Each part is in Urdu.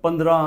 15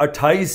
28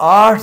8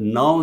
9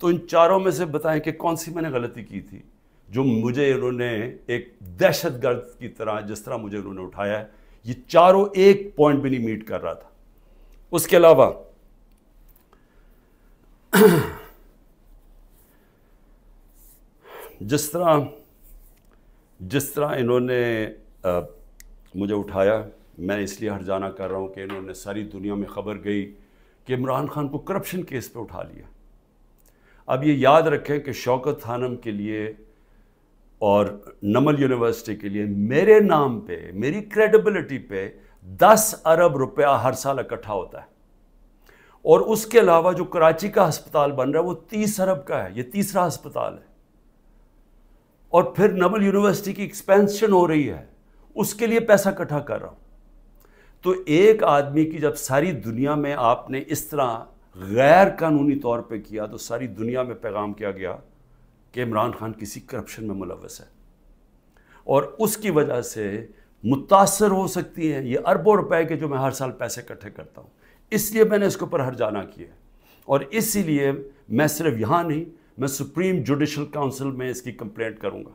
تو ان چاروں میں سے بتائیں کہ کون سی میں نے غلطی کی تھی جو مجھے انہوں نے ایک دہشت گرد کی طرح جس طرح مجھے انہوں نے اٹھایا ہے، یہ چاروں ایک پوائنٹ بھی نہیں میٹ کر رہا تھا۔ اس کے علاوہ جس طرح انہوں نے مجھے اٹھایا، میں اس لیے ہرجانہ کر رہا ہوں کہ انہوں نے ساری دنیا میں خبر گئی کہ عمران خان کو کرپشن کیس پہ اٹھا لیا۔ اب یہ یاد رکھیں کہ شوکت خانم کے لیے اور نمل یونیورسٹی کے لیے میرے نام پہ، میری کریڈیبلٹی پہ 10 ارب روپیہ ہر سال اکٹھا ہوتا ہے، اور اس کے علاوہ جو کراچی کا ہسپتال بن رہا ہے وہ 30 ارب کا ہے، یہ تیسرا ہسپتال ہے، اور پھر نمل یونیورسٹی کی ایکسپینشن ہو رہی ہے، اس کے لیے پیسہ اکٹھا کر رہا ہوں۔ تو ایک آدمی کی جب ساری دنیا میں آپ نے اس طرح غیر قانونی طور پہ کیا تو ساری دنیا میں پیغام کیا گیا کہ عمران خان کسی کرپشن میں ملوث ہے، اور اس کی وجہ سے متاثر ہو سکتی ہیں یہ اربوں روپے کے جو میں ہر سال پیسے اکٹھے کرتا ہوں۔ اس لیے میں نے اس کے اوپر ہرجانہ کیا ہے، اور اسی لیے میں صرف یہاں نہیں، میں سپریم جوڈیشل کاؤنسل میں اس کی کمپلینٹ کروں گا۔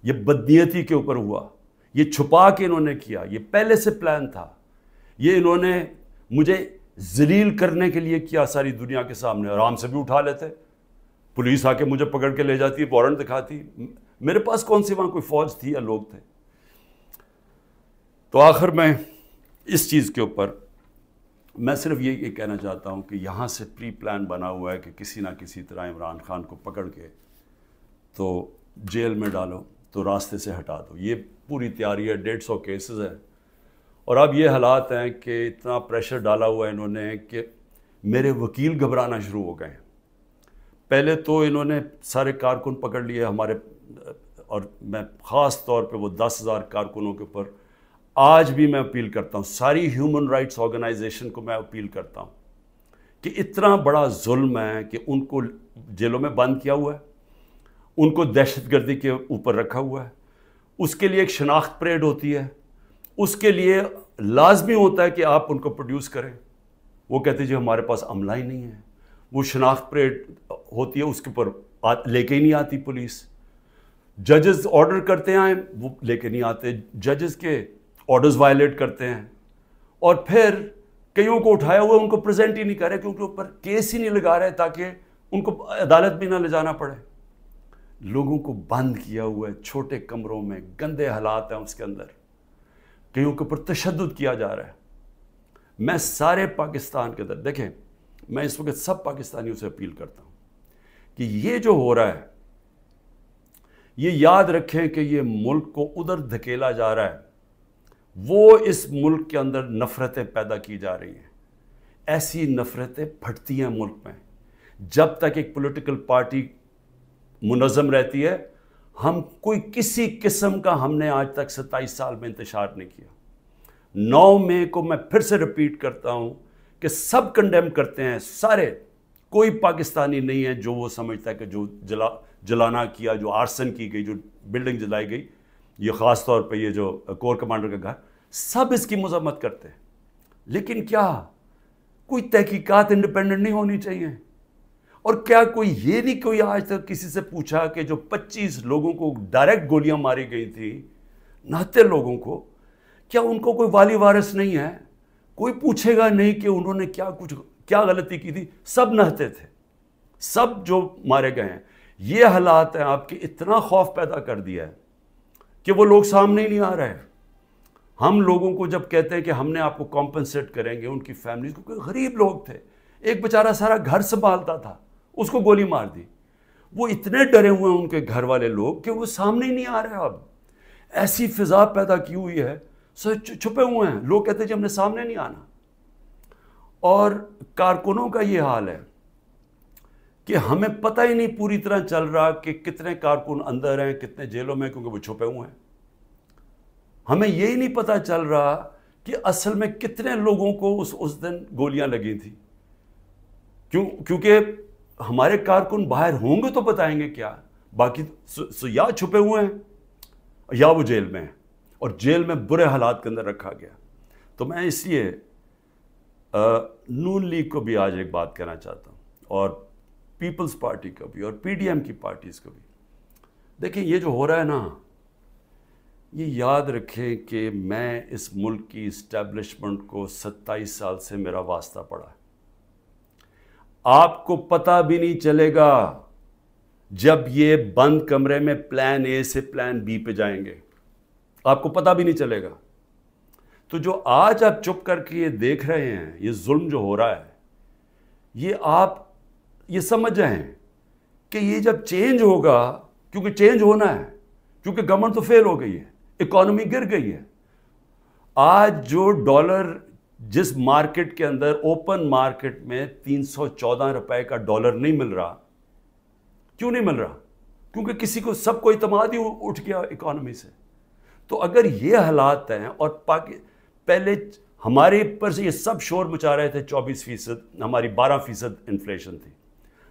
یہ بدنیتی کے اوپر ہوا، یہ چھپا کے انہوں نے کیا، یہ پہلے سے پلان تھا، یہ انہوں نے مجھے ذلیل کرنے کے لیے کیا ساری دنیا کے سامنے۔ آرام سے بھی اٹھا لیتے، پولیس آ کے مجھے پکڑ کے لے جاتی، وارنٹ دکھاتی، میرے پاس کون سی وہاں کوئی فوج تھی یا لوگ تھے۔ تو آخر میں اس چیز کے اوپر میں صرف یہ کہنا چاہتا ہوں کہ یہاں سے پری پلان بنا ہوا ہے کہ کسی نہ کسی طرح عمران خان کو پکڑ کے تو جیل میں ڈالو، تو راستے سے ہٹا دو۔ یہ پوری تیاری ہے، 150 کیسز ہیں، اور اب یہ حالات ہیں کہ اتنا پریشر ڈالا ہوا ہے انہوں نے کہ میرے وکیل گھبرانا شروع ہو گئے ہیں۔ پہلے تو انہوں نے سارے کارکن پکڑ لیے ہمارے، اور میں خاص طور پہ وہ 10,000 کارکنوں کے اوپر آج بھی میں اپیل کرتا ہوں، ساری ہیومن رائٹس آرگنائزیشن کو میں اپیل کرتا ہوں کہ اتنا بڑا ظلم ہے کہ ان کو جیلوں میں بند کیا ہوا ہے، ان کو دہشت گردی کے اوپر رکھا ہوا ہے، اس کے لیے ایک شناخت پریڈ ہوتی ہے، اس کے لیے لازمی ہوتا ہے کہ آپ ان کو پروڈیوس کریں۔ وہ کہتے جی ہمارے پاس عملہ ہی نہیں ہے، وہ شناخت پریڈ ہوتی ہے، اس کے اوپر لے کے ہی نہیں آتی پولیس۔ ججز آرڈر کرتے ہیں وہ لے کے نہیں آتے، ججز کے آرڈرز وائلیٹ کرتے ہیں، اور پھر کئیوں کو اٹھایا ہوا ان کو پریزنٹ ہی نہیں کر رہے کیونکہ اوپر کیس ہی نہیں لگا رہے تاکہ ان کو عدالت بھی نہ لے جانا پڑے۔ لوگوں کو بند کیا ہوا ہے چھوٹے کمروں میں، گندے حالات ہیں اس کے اندر، کئیوں کے اوپر تشدد کیا جا رہا ہے۔ میں سارے پاکستان کے اندر، دیکھیں میں اس وقت سب پاکستانیوں سے اپیل کرتا ہوں کہ یہ جو ہو رہا ہے یہ یاد رکھیں کہ یہ ملک کو ادھر دھکیلا جا رہا ہے، وہ اس ملک کے اندر نفرتیں پیدا کی جا رہی ہیں، ایسی نفرتیں پھٹتی ہیں ملک میں جب تک ایک پولیٹیکل پارٹی منظم رہتی ہے۔ ہم کوئی کسی قسم کا ہم نے آج تک 27 سال میں انتشار نہیں کیا۔ 9 مئی کو میں پھر سے ریپیٹ کرتا ہوں کہ سب کنڈیم کرتے ہیں، سارے، کوئی پاکستانی نہیں ہے جو وہ سمجھتا ہے کہ جو جلانا کیا، جو آرسن کی گئی، جو بلڈنگ جلائی گئی، یہ خاص طور پہ یہ جو کور کمانڈر کا گھر، سب اس کی مذمت کرتے ہیں، لیکن کیا کوئی تحقیقات انڈیپینڈنٹ نہیں ہونی چاہیے؟ اور کیا کوئی یہ نہیں کوئی آج تک کسی سے پوچھا کہ جو 25 لوگوں کو ڈائریکٹ گولیاں ماری گئی تھی، نہتے لوگوں کو، کیا ان کو کوئی والی وارث نہیں ہے؟ کوئی پوچھے گا نہیں کہ انہوں نے کیا غلطی کی تھی؟ سب نہتے تھے، سب جو مارے گئے ہیں۔ یہ حالات ہیں آپ کے، اتنا خوف پیدا کر دیا ہے کہ وہ لوگ سامنے ہی نہیں آ رہے۔ ہم لوگوں کو جب کہتے ہیں کہ ہم نے آپ کو کمپنسیٹ کریں گے، ان کی فیملیز کو، کوئی غریب لوگ تھے، ایک بیچارہ سارا گھر سنبھالتا تھا، اس کو گولی مار دی، وہ اتنے ڈرے ہوئے ہیں ان کے گھر والے لوگ کہ وہ سامنے ہی نہیں آ رہے۔ اب ایسی فضا پیدا کی ہوئی ہے، چھپے ہوئے ہیں، لوگ کہتے ہیں جی ہم نے سامنے نہیں آنا۔ اور کارکنوں کا یہ حال ہے کہ ہمیں پتہ ہی نہیں پوری طرح چل رہا کہ کتنے کارکن اندر ہیں، کتنے جیلوں میں، کیونکہ وہ چھپے ہوئے ہیں۔ ہمیں یہی نہیں پتہ چل رہا کہ اصل میں کتنے لوگوں کو اس دن گولیاں لگی تھی، کیونکہ ہمارے کارکن باہر ہوں گے تو بتائیں گے کیا، باقی یا چھپے ہوئے ہیں یا وہ جیل میں ہیں، اور جیل میں برے حالات کے اندر رکھا گیا۔ تو میں اس لیے نون لیگ کو بھی آج ایک بات کہنا چاہتا ہوں، اور پیپلز پارٹی کا بھی اور پی ڈی ایم کی پارٹیز کا بھی. دیکھیں یہ جو ہو رہا ہے نا، یہ یاد رکھیں کہ میں اس ملک کی اسٹیبلشمنٹ کو 27 سال سے میرا واسطہ پڑا ہے. آپ کو پتہ بھی نہیں چلے گا جب یہ بند کمرے میں پلان اے سے پلان بی پہ جائیں گے، آپ کو پتہ بھی نہیں چلے گا. تو جو آج آپ چپ کر کے یہ دیکھ رہے ہیں، یہ ظلم جو ہو رہا ہے، یہ آپ یہ سمجھ جائیں کہ یہ جب چینج ہوگا، کیونکہ چینج ہونا ہے، کیونکہ گورنمنٹ تو فیل ہو گئی ہے، اکانومی گر گئی ہے. آج جو ڈالر جس مارکیٹ کے اندر اوپن مارکیٹ میں 314 روپے کا ڈالر نہیں مل رہا، کیوں نہیں مل رہا؟ کیونکہ کسی کو سب کو اعتماد ہی اٹھ گیا اکانومی سے. تو اگر یہ حالات ہیں اور پہلے ہمارے پر سے یہ سب شور مچا رہے تھے 24%، ہماری 12% انفلیشن تھی.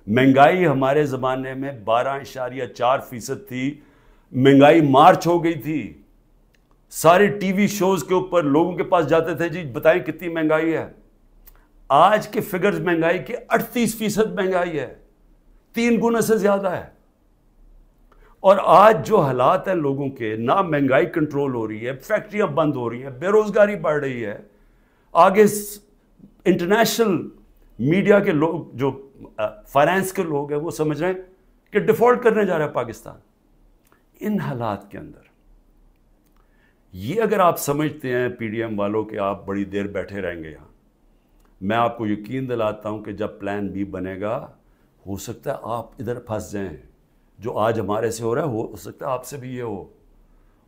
مہنگائی ہمارے زمانے میں 12.4% تھی. مہنگائی مارچ ہو گئی تھی. سارے ٹی وی شوز کے اوپر لوگوں کے پاس جاتے تھے، جی بتائیں کتنی مہنگائی ہے. آج کے فگرز مہنگائی کے 38% مہنگائی ہے، 3 گنا سے زیادہ ہے. اور آج جو حالات ہیں لوگوں کے، نہ مہنگائی کنٹرول ہو رہی ہے، فیکٹریاں بند ہو رہی ہیں، بے روزگاری بڑھ رہی ہے. آگے انٹرنیشنل میڈیا کے لوگ، جو فائنانس کے لوگ ہیں، وہ سمجھ رہے ہیں کہ ڈیفالٹ کرنے جا رہا ہے پاکستان. ان حالات کے اندر یہ اگر آپ سمجھتے ہیں پی ڈی ایم والوں کہ آپ بڑی دیر بیٹھے رہیں گے یہاں، میں آپ کو یقین دلاتا ہوں کہ جب پلان بی بنے گا، ہو سکتا ہے آپ ادھر پھنس جائیں. جو آج ہمارے سے ہو رہا ہے ہو سکتا ہے آپ سے بھی یہ ہو.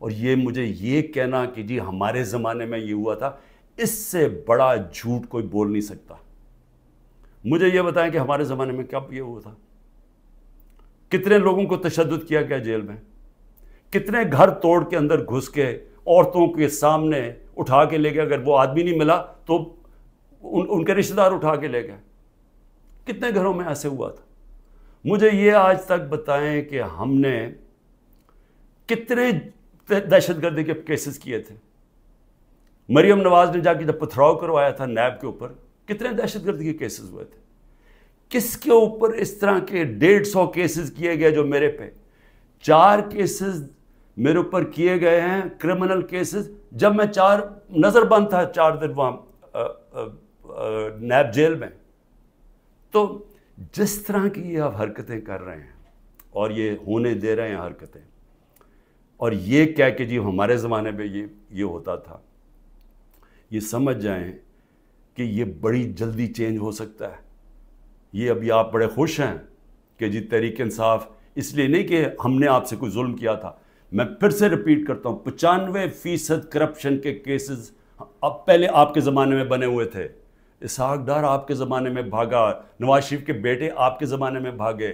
اور یہ مجھے یہ کہنا کہ جی ہمارے زمانے میں یہ ہوا تھا، اس سے بڑا جھوٹ کوئی بول نہیں سکتا. مجھے یہ بتائیں کہ ہمارے زمانے میں کب یہ ہوا تھا؟ کتنے لوگوں کو تشدد کیا گیا جیل میں؟ کتنے گھر توڑ کے اندر گھس کے عورتوں کے سامنے اٹھا کے لے گئے؟ اگر وہ آدمی نہیں ملا تو ان کے رشتہ دار اٹھا کے لے گئے. کتنے گھروں میں ایسے ہوا تھا؟ مجھے یہ آج تک بتائیں کہ ہم نے کتنے دہشت گردی کے کیسز کیے تھے. مریم نواز نے جا کے جب پتھراؤ کروایا تھا نیب کے اوپر، کتنے دہشت گردی کے کیسز ہوئے تھے. کس کے اوپر اس طرح کے 150 کیسز کیے گئے جو میرے پہ 4 کیسز میرے اوپر کیے گئے ہیں، کرمنل کیسز، جب میں نظر بند تھا 4 دن وہاں نیب جیل میں. تو جس طرح کی یہ آپ حرکتیں کر رہے ہیں اور یہ ہونے دے رہے ہیں حرکتیں، اور یہ کہہ کہ جی ہمارے زمانے میں یہ ہوتا تھا، یہ سمجھ جائیں کہ یہ بڑی جلدی چینج ہو سکتا ہے. یہ ابھی آپ بڑے خوش ہیں کہ جی تحریک انصاف، اس لیے نہیں کہ ہم نے آپ سے کوئی ظلم کیا تھا. میں پھر سے ریپیٹ کرتا ہوں، 95% کرپشن کے کیسز اب پہلے آپ کے زمانے میں بنے ہوئے تھے. اسحاق ڈار آپ کے زمانے میں بھاگا، نواز شریف کے بیٹے آپ کے زمانے میں بھاگے.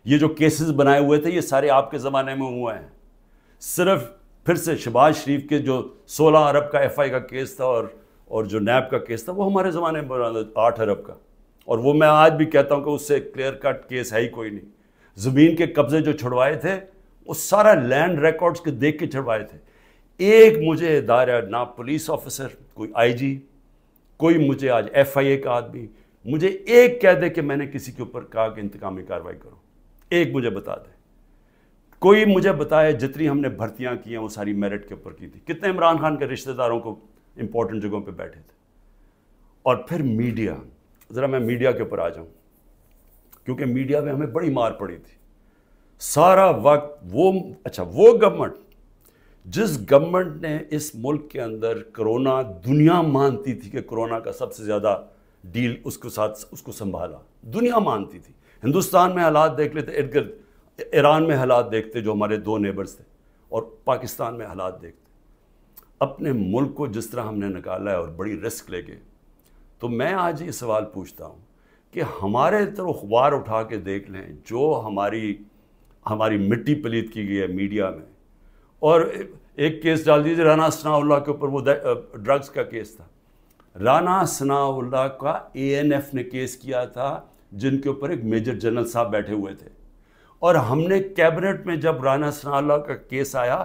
یہ جو کیسز بنائے ہوئے تھے یہ سارے آپ کے زمانے میں ہوئے ہیں. صرف پھر سے شہباز شریف کے جو 16 ارب کا ایف آئی کا کیس تھا اور جو نیب کا کیس تھا، وہ ہمارے زمانے میں بنا 8 ارب کا. اور وہ میں آج بھی کہتا ہوں کہ اس سے کلیئر کٹ کیس ہے ہی کوئی نہیں. زمین کے قبضے جو چھڑوائے تھے وہ سارا لینڈ ریکارڈز کے دیکھ کے چھڑوائے تھے. ایک مجھے ادارہ، نہ پولیس آفیسر، کوئی آئی جی، کوئی مجھے آج ایف آئی اے کا آدمی مجھے ایک کہہ دے کہ میں نے کسی کے اوپر کہا کہ انتقامی کارروائی کرو، ایک مجھے بتا دے. کوئی مجھے بتائے جتنی ہم نے بھرتیاں کی ہیں وہ ساری میرٹ کے اوپر کی تھی. کتنے عمران خان کے رشتہ داروں کو امپورٹنٹ جگہوں پہ بیٹھے تھے. اور پھر میڈیا، ذرا میں میڈیا کے اوپر آ جاؤں، کیونکہ میڈیا میں ہمیں بڑی مار پڑی تھی سارا وقت. وہ گورنمنٹ، جس گورنمنٹ نے اس ملک کے اندر کرونا، دنیا مانتی تھی کہ کرونا کا سب سے زیادہ ڈیل اس کو سنبھالا، دنیا مانتی تھی. ہندوستان میں حالات دیکھ لیتے، ارد گرد ایران میں حالات دیکھتے جو ہمارے 2 نیبرز تھے، اور پاکستان میں حالات دیکھتے. اپنے ملک کو جس طرح ہم نے نکالا ہے اور بڑی رسک لے کے، تو میں آج یہ سوال پوچھتا ہوں کہ ہمارے طرف اخبار اٹھا کے دیکھ لیں جو ہماری مٹی پلیت کی گئی ہے میڈیا میں. اور ایک کیس ڈال دیجیے رانا ثناء اللہ کے اوپر، وہ ڈرگز کا کیس تھا. رانا ثناء اللہ کا اے این ایف نے کیس کیا تھا، جن کے اوپر ایک میجر جنرل صاحب بیٹھے ہوئے تھے. اور ہم نے کیبنٹ میں جب رانا ثناء اللہ کا کیس آیا،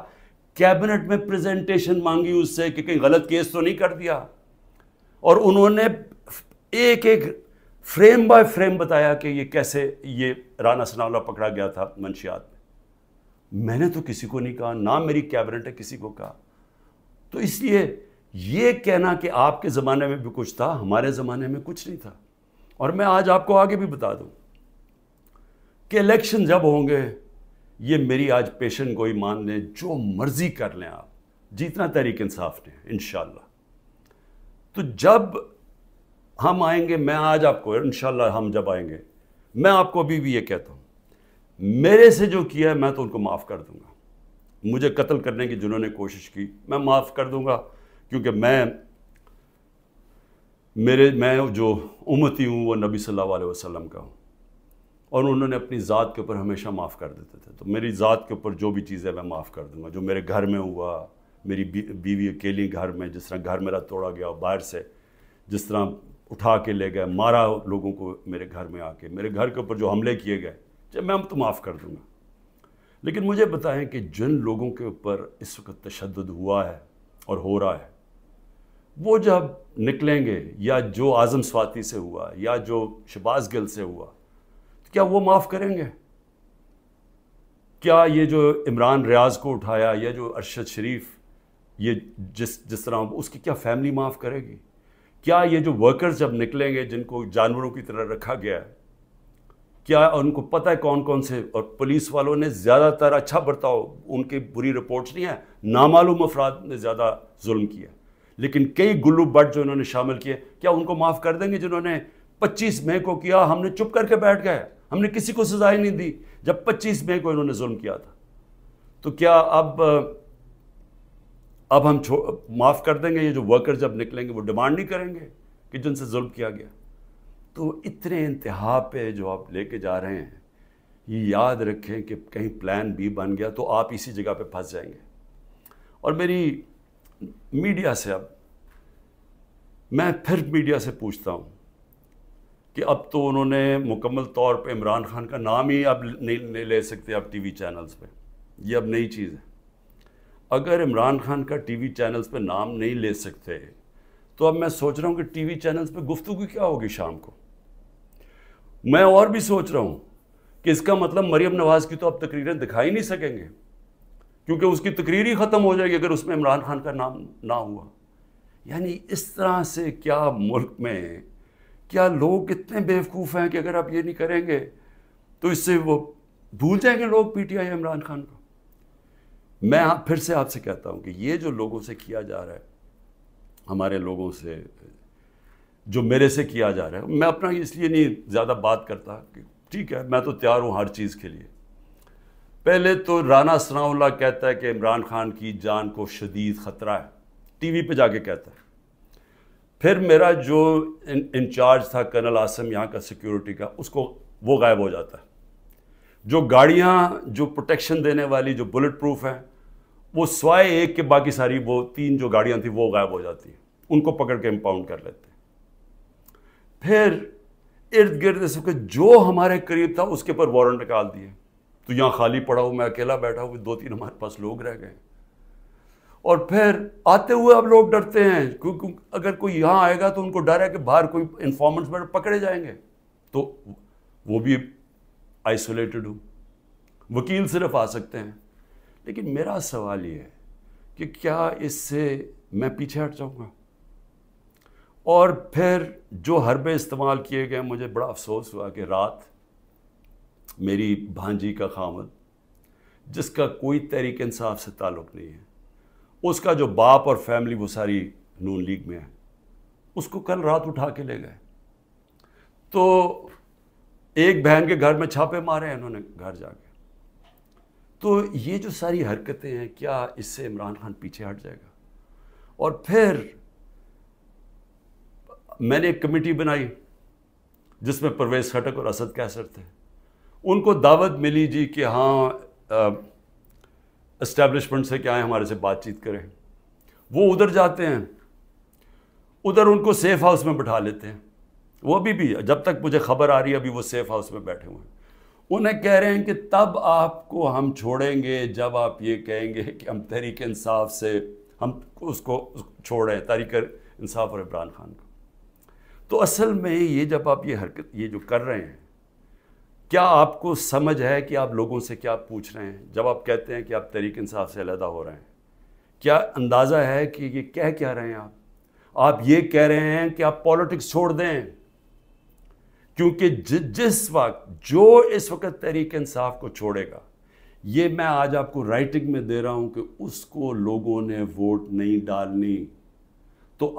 کیبنٹ میں پریزنٹیشن مانگی اس سے کہ کہیں غلط کیس تو نہیں کر دیا. اور انہوں نے ایک فریم بائی فریم بتایا کہ یہ کیسے یہ رانا ثناءاللہ پکڑا گیا تھا منشیات میں نے تو کسی کو نہیں کہا، نہ میری کیبنٹ نے کسی کو کہا. تو اس لیے یہ کہنا کہ آپ کے زمانے میں بھی کچھ تھا، ہمارے زمانے میں کچھ نہیں تھا. اور میں آج آپ کو آگے بھی بتا دوں کہ الیکشن جب ہوں گے، یہ میری آج پیشن گوئی مان لیں، جو مرضی کر لیں آپ، جتنا تحریک انصاف نے انشاءاللہ. تو جب ہم آئیں گے، میں آج آپ کو انشاءاللہ ہم جب آئیں گے، میں آپ کو ابھی بھی یہ کہتا ہوں، میرے سے جو کیا ہے میں تو ان کو معاف کر دوں گا. مجھے قتل کرنے کی جنہوں نے کوشش کی میں معاف کر دوں گا، کیونکہ میں جو امتی ہوں وہ نبی صلی اللہ علیہ وسلم کا ہوں، اور انہوں نے اپنی ذات کے اوپر ہمیشہ معاف کر دیتے تھے. تو میری ذات کے اوپر جو بھی چیزیں میں معاف کر دوں گا. جو میرے گھر میں ہوا، میری بیوی اکیلی گھر میں، جس طرح گھر میرا توڑا گیا باہر سے، جس طرح اٹھا کے لے گئے، مارا لوگوں کو میرے گھر میں آ کے، میرے گھر کے اوپر جو حملے کیے گئے، جب میں تو معاف کر دوں گا. لیکن مجھے بتائیں کہ جن لوگوں کے اوپر اس وقت تشدد ہوا ہے اور ہو رہا ہے، وہ جب نکلیں گے، یا جو اعظم سواتی سے ہوا، یا جو شہباز گل سے ہوا، تو کیا وہ معاف کریں گے؟ کیا یہ جو عمران ریاض کو اٹھایا، یا جو ارشد شریف، یہ جس طرح اس کی کیا فیملی معاف کرے گی؟ کیا یہ جو ورکرز جب نکلیں گے جن کو جانوروں کی طرح رکھا گیا ہے، کیا ان کو پتہ ہے کون کون سے؟ اور پولیس والوں نے زیادہ تر اچھا برتاؤ، ان کی بری رپورٹس نہیں ہیں، نامعلوم افراد نے زیادہ ظلم کیا، لیکن کئی گلو بٹ جو انہوں نے شامل کیے، کیا ان کو معاف کر دیں گے؟ جنہوں نے 25 مئی کو کیا، ہم نے چپ کر کے بیٹھ گئے، ہم نے کسی کو سزا ہی نہیں دی جب 25 مئی کو انہوں نے ظلم کیا تھا. تو کیا اب ہم معاف کر دیں گے؟ یہ جو ورکر جب نکلیں گے وہ ڈیمانڈ نہیں کریں گے کہ جن سے ظلم کیا گیا؟ تو اتنے انتہا پہ جو آپ لے کے جا رہے ہیں، یہ یاد رکھیں کہ کہیں پلان بی بن گیا تو آپ اسی جگہ پہ پھنس جائیں گے. اور میری میڈیا سے، اب میں پھر میڈیا سے پوچھتا ہوں کہ اب تو انہوں نے مکمل طور پہ عمران خان کا نام ہی اب نہیں لے سکتے اب ٹی وی چینلز پہ، یہ اب نئی چیز ہے. اگر عمران خان کا ٹی وی چینلز پہ نام نہیں لے سکتے تو اب میں سوچ رہا ہوں کہ ٹی وی چینلز پہ گفتگو کیا ہوگی شام کو. میں اور بھی سوچ رہا ہوں کہ اس کا مطلب مریم نواز کی تو اب تقریریں دکھائی نہیں سکیں گے، کیونکہ اس کی تقریر ہی ختم ہو جائے گی اگر اس میں عمران خان کا نام نہ ہوا. یعنی اس طرح سے کیا ملک میں کیا لوگ اتنے بیوقوف ہیں کہ اگر آپ یہ نہیں کریں گے تو اس سے وہ بھول جائیں گے لوگ P T I Imran Khan کو. میں پھر سے آپ سے کہتا ہوں کہ یہ جو لوگوں سے کیا جا رہا ہے، ہمارے لوگوں سے جو میرے سے کیا جا رہا ہے، میں اپنا اس لیے نہیں زیادہ بات کرتا کہ ٹھیک ہے میں تو تیار ہوں ہر چیز کے لیے. پہلے تو رانا ثناءاللہ کہتا ہے کہ عمران خان کی جان کو شدید خطرہ ہے، ٹی وی پہ جا کے کہتا ہے. پھر میرا جو انچارج تھا کرنل عاصم یہاں کا سیکیورٹی کا، اس کو وہ غائب ہو جاتا ہے. جو گاڑیاں جو پروٹیکشن دینے والی جو بلٹ پروف ہیں، وہ سوائے ایک کے باقی ساری وہ 3 جو گاڑیاں تھیں وہ غائب ہو جاتی ہیں، ان کو پکڑ کے امپاؤنڈ کر لیتے ہیں. پھر ارد گرد اس وقت جو ہمارے قریب تھا اس کے پر وارنٹ نکال دیے. تو یہاں خالی پڑا ہوں، میں اکیلا بیٹھا ہوں، 2-3 ہمارے پاس لوگ رہ گئے. اور پھر آتے ہوئے اب لوگ ڈرتے ہیں کیونکہ اگر کوئی یہاں آئے گا تو ان کو ڈر ہے کہ باہر کوئی انفارمنٹس پکڑے جائیں گے، تو وہ بھی آئسولیٹڈ ہوں، وکیل صرف آ سکتے ہیں. لیکن میرا سوال یہ ہے کہ کیا اس سے میں پیچھے ہٹ جاؤں گا؟ اور پھر جو حربے استعمال کیے گئے، مجھے بڑا افسوس ہوا کہ رات میری بھانجی کا خامد، جس کا کوئی تحریک انصاف سے تعلق نہیں ہے، اس کا جو باپ اور فیملی وہ ساری نون لیگ میں ہے، اس کو کل رات اٹھا کے لے گئے. تو ایک بہن کے گھر میں چھاپے مارے ہیں انہوں نے گھر جا کے. تو یہ جو ساری حرکتیں ہیں، کیا اس سے عمران خان پیچھے ہٹ جائے گا؟ اور پھر میں نے ایک کمیٹی بنائی جس میں پرویز خٹک اور اسد کیسر تھے. ان کو دعوت ملی جی کہ ہاں اسٹیبلشمنٹ سے کیا ہے ہمارے سے بات چیت کریں. وہ ادھر جاتے ہیں، ادھر ان کو سیف ہاؤس میں بٹھا لیتے ہیں. وہ ابھی بھی جب تک مجھے خبر آ رہی ہے ابھی وہ سیف ہاؤس میں بیٹھے ہوئے ہیں. انہیں کہہ رہے ہیں کہ تب آپ کو ہم چھوڑیں گے جب آپ یہ کہیں گے کہ ہم تحریک انصاف سے ہم اس کو چھوڑیں، تحریک انصاف اور عمران خان کو. تو اصل میں یہ جب آپ یہ حرکت یہ جو کر رہے ہیں، کیا آپ کو سمجھ ہے کہ آپ لوگوں سے کیا پوچھ رہے ہیں جب آپ کہتے ہیں کہ آپ تحریک انصاف سے علیحدہ ہو رہے ہیں؟ کیا اندازہ ہے کہ یہ کہہ کیا رہے ہیں آپ یہ کہہ رہے ہیں کہ آپ پالیٹکس چھوڑ دیں، کیونکہ جس وقت جو اس وقت تحریک انصاف کو چھوڑے گا، یہ میں آج آپ کو رائٹنگ میں دے رہا ہوں کہ اس کو لوگوں نے ووٹ نہیں ڈالنی۔ تو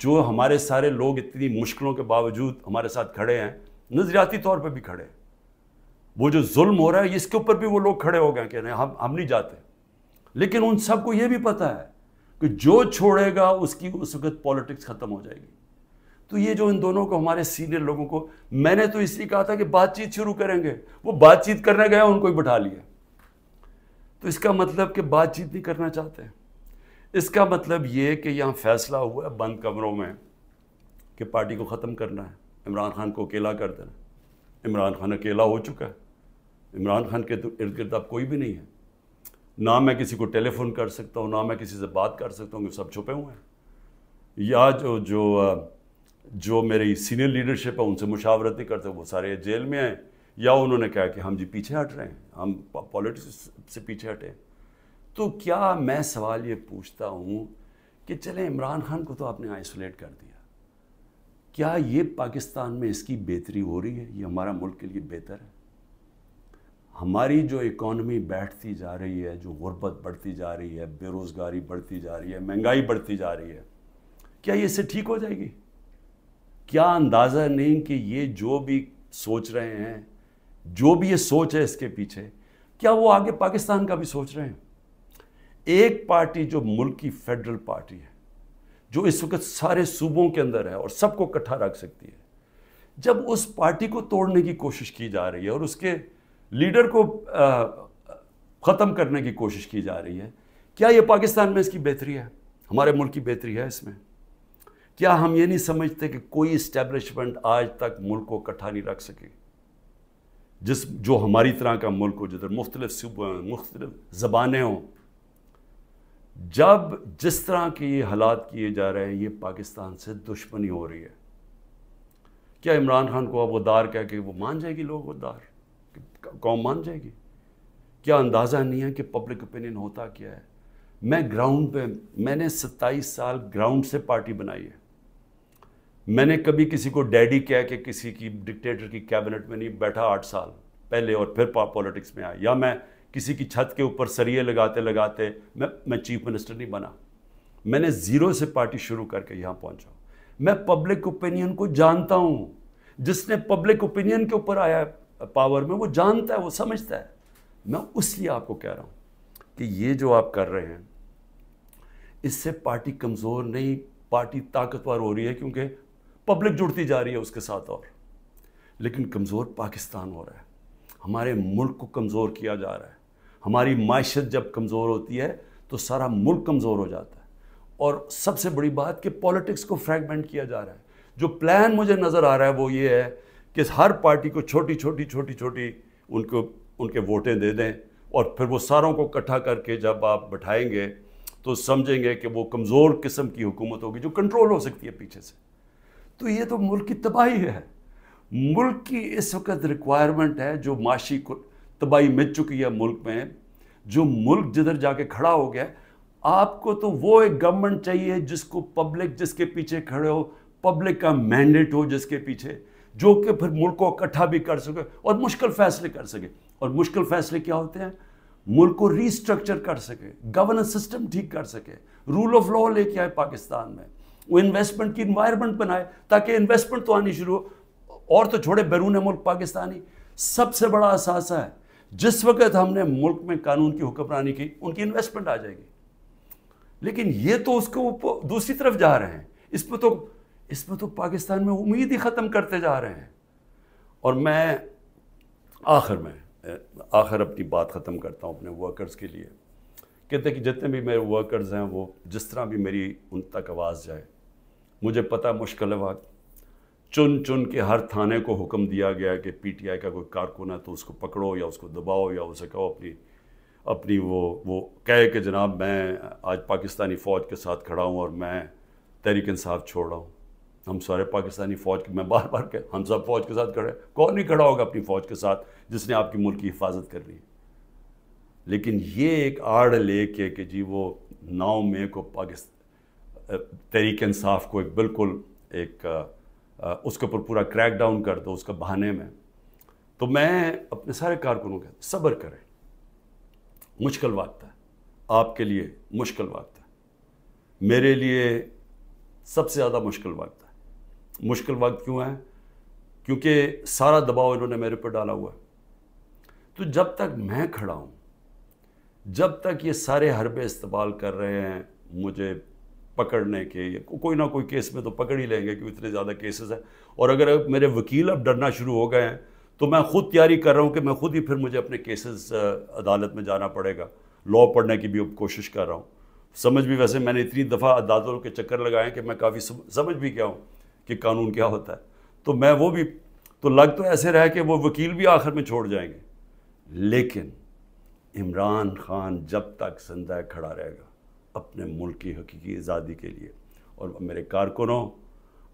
جو ہمارے سارے لوگ اتنی مشکلوں کے باوجود ہمارے ساتھ کھڑے ہیں، نظریاتی طور پہ بھی کھڑے ہیں، وہ جو ظلم ہو رہا ہے اس کے اوپر بھی وہ لوگ کھڑے ہو گئے کہ ہم نہیں جاتے، لیکن ان سب کو یہ بھی پتہ ہے کہ جو چھوڑے گا اس کی اس وقت پالیٹکس ختم ہو جائے گی۔ تو یہ جو ان دونوں کو، ہمارے سینئر لوگوں کو، میں نے تو اس لیے کہا تھا کہ بات چیت شروع کریں گے، وہ بات چیت کرنے گئے ان کو ہی بٹھا لیا۔ تو اس کا مطلب کہ بات چیت نہیں کرنا چاہتے ہیں۔ اس کا مطلب یہ کہ یہاں فیصلہ ہوا ہے بند کمروں میں کہ پارٹی کو ختم کرنا ہے، عمران خان کو اکیلا کر دینا۔ عمران خان اکیلا ہو چکا ہے، عمران خان کے تو ارد گرد اب کوئی بھی نہیں ہے، نہ میں کسی کو ٹیلی فون کر سکتا ہوں، نہ میں کسی سے بات کر سکتا ہوں، کہ سب چھپے ہوئے ہیں۔ یا جو میری سینئر لیڈرشپ ہے ان سے مشاورت نہیں کرتے، وہ سارے جیل میں ہیں، یا انہوں نے کہا کہ ہم جی پیچھے ہٹ رہے ہیں، ہم پالیٹکس سے پیچھے ہٹے۔ تو کیا میں سوال یہ پوچھتا ہوں کہ چلیں عمران خان کو تو آپ نے آئسولیٹ کر دیا، کیا یہ پاکستان میں اس کی بہتری ہو رہی ہے؟ یہ ہمارا ملک کے لیے بہتر ہے؟ ہماری جو اکانومی بیٹھتی جا رہی ہے، جو غربت بڑھتی جا رہی ہے، بے روزگاری بڑھتی جا رہی ہے، مہنگائی بڑھتی جا رہی ہے، کیا یہ اس سے ٹھیک ہو جائے گی؟ کیا اندازہ نہیں کہ یہ جو بھی سوچ رہے ہیں، جو بھی یہ سوچ ہے اس کے پیچھے، کیا وہ آگے پاکستان کا بھی سوچ رہے ہیں؟ ایک پارٹی جو ملک کی فیڈرل پارٹی ہے، جو اس وقت سارے صوبوں کے اندر ہے اور سب کو اکٹھا رکھ سکتی ہے، جب اس پارٹی کو توڑنے کی کوشش کی جا رہی ہے اور اس کے لیڈر کو ختم کرنے کی کوشش کی جا رہی ہے، کیا یہ پاکستان میں اس کی بہتری ہے؟ ہمارے ملک کی بہتری ہے اس میں؟ کیا ہم یہ نہیں سمجھتے کہ کوئی اسٹیبلشمنٹ آج تک ملک کو اکٹھا نہیں رکھ سکی؟ جو ہماری طرح کا ملک ہو، جدھر مختلف صوبے ہوں، مختلف زبانیں ہوں، جب جس طرح کے یہ حالات کیے جا رہے ہیں، یہ پاکستان سے دشمنی ہو رہی ہے۔ کیا عمران خان کو اب غدار کہہ کے وہ مان جائے گی؟ لوگ غدار قوم مان جائے گی؟ کیا اندازہ نہیں ہے کہ پبلک اوپینین ہوتا کیا ہے؟ میں گراؤنڈ پہ، میں نے 27 سال گراؤنڈ سے پارٹی بنائی ہے۔ میں نے کبھی کسی کو ڈیڈی کہہ کے کسی کی ڈکٹیٹر کی کیبنٹ میں نہیں بیٹھا 8 سال پہلے اور پھر پالیٹکس میں آیا، یا میں کسی کی چھت کے اوپر سریے لگاتے لگاتے میں چیف منسٹر نہیں بنا۔ میں نے زیرو سے پارٹی شروع کر کے یہاں پہنچا ہوں۔ میں پبلک اوپینین کو جانتا ہوں، جس نے پبلک اوپینین کے اوپر آیا پاور میں، وہ جانتا ہے، وہ سمجھتا ہے۔ میں اس لیے آپ کو کہہ رہا ہوں کہ یہ جو آپ کر رہے ہیں، اس سے پارٹی کمزور نہیں، پارٹی طاقتور ہو رہی ہے، کیونکہ پبلک جڑتی جا رہی ہے اس کے ساتھ، اور لیکن کمزور پاکستان ہو رہا ہے۔ ہمارے ملک کو کمزور کیا جا رہا ہے۔ ہماری معیشت جب کمزور ہوتی ہے تو سارا ملک کمزور ہو جاتا ہے، اور سب سے بڑی بات کہ پالیٹکس کو فریگمنٹ کیا جا رہا ہے۔ جو پلان مجھے نظر آ رہا ہے وہ یہ ہے کہ ہر پارٹی کو چھوٹی چھوٹی ان کے ووٹیں دے دیں، اور پھر وہ ساروں کو اکٹھا کر کے جب آپ بٹھائیں گے تو سمجھیں گے کہ وہ کمزور قسم کی حکومت ہوگی جو کنٹرول ہو سکتی ہے پیچھے سے۔ تو یہ تو ملک کی تباہی ہے۔ ملک کی اس وقت ریکوائرمنٹ ہے، جو معاشی تباہی مچ چکی ہے ملک میں، جو ملک جدھر جا کے کھڑا ہو گیا، آپ کو تو وہ ایک گورنمنٹ چاہیے جس کو پبلک، جس کے پیچھے کھڑے ہو، پبلک کا مینڈیٹ ہو جس کے پیچھے، جو کہ پھر ملک کو اکٹھا بھی کر سکے اور مشکل فیصلے کر سکے۔ اور مشکل فیصلے کیا ہوتے ہیں؟ ملک کو ری سٹرکچر کر سکے، گورننس سسٹم ٹھیک کر سکے، رول آف لاء لے کے آئے پاکستان میں، وہ انویسٹمنٹ کی انوائرمنٹ بنائے تاکہ انویسٹمنٹ تو آنی شروع ہو، اور تو چھوڑے بیرون ملک پاکستانی سب سے بڑا اثاثہ ہے۔ جس وقت ہم نے ملک میں قانون کی حکمرانی کی، ان کی انویسٹمنٹ آ جائے گی۔ لیکن یہ تو اس کو دوسری طرف جا رہے ہیں، اس پہ تو پاکستان میں امید ہی ختم کرتے جا رہے ہیں۔ اور میں آخر اپنی بات ختم کرتا ہوں اپنے ورکرز کے لیے، کہتے ہیں کہ جتنے بھی میرے ورکرز ہیں وہ جس طرح بھی میری ان تک آواز جائے، مجھے پتہ مشکل ہے وقت، چن کے ہر تھانے کو حکم دیا گیا کہ پی ٹی آئی کا کوئی کارکن ہے تو اس کو پکڑو یا اس کو دباؤ یا اسے کہو اپنی وہ کہے کہ جناب میں آج پاکستانی فوج کے ساتھ کھڑا ہوں اور میں تحریک انصاف چھوڑ رہا ہوں۔ ہم سارے پاکستانی فوج کے، میں بار بار کہ ہم سب فوج کے ساتھ کھڑے ہیں، کون نہیں کھڑا ہوگا اپنی فوج کے ساتھ جس نے آپ کی ملک کی حفاظت کرنی ہے؟ لیکن یہ ایک آڑ لے کے کہ جی وہ 9 مئی کو تحریک انصاف کو ایک بالکل ایک اس کے اوپر پورا کریک ڈاؤن کر دو اس کا بہانے میں، تو میں اپنے سارے کارکنوں کے صبر کریں، مشکل وقت ہے، آپ کے لیے مشکل وقت ہے، میرے لیے سب سے زیادہ مشکل وقت ہے۔ مشکل وقت کیوں ہے؟ کیونکہ سارا دباؤ انہوں نے میرے پر ڈالا ہوا ہے۔ تو جب تک میں کھڑا ہوں، جب تک یہ سارے حربے استعمال کر رہے ہیں مجھے پکڑنے کے، کوئی نہ کوئی کیس میں تو پکڑ ہی لیں گے کہ اتنے زیادہ کیسز ہیں، اور اگر میرے وکیل اب ڈرنا شروع ہو گئے ہیں تو میں خود تیاری کر رہا ہوں کہ میں خود ہی پھر مجھے اپنے کیسز عدالت میں جانا پڑے گا، لاء پڑھنے کی بھی اب کوشش کر رہا ہوں۔ سمجھ بھی ویسے میں نے اتنی دفعہ عدالتوں کے چکر لگائے ہیں کہ میں کافی سمجھ بھی گیا ہوں کہ قانون کیا ہوتا ہے، تو میں وہ بھی تو لگ تو ایسے رہا کہ وہ وکیل بھی آخر میں چھوڑ جائیں گے، لیکن عمران خان جب تک زندہ کھڑا رہے گا اپنے ملک کی حقیقی آزادی کے لیے۔ اور میرے کارکنوں،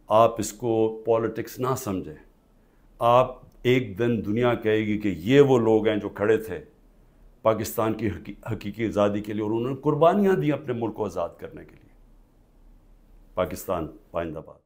آپ اس کو پالیٹکس نہ سمجھیں، آپ ایک دن دنیا کہے گی کہ یہ وہ لوگ ہیں جو کھڑے تھے پاکستان کی حقیقی آزادی کے لیے اور انہوں نے قربانیاں دی اپنے ملک کو آزاد کرنے کے لیے۔ پاکستان پائندہ باد۔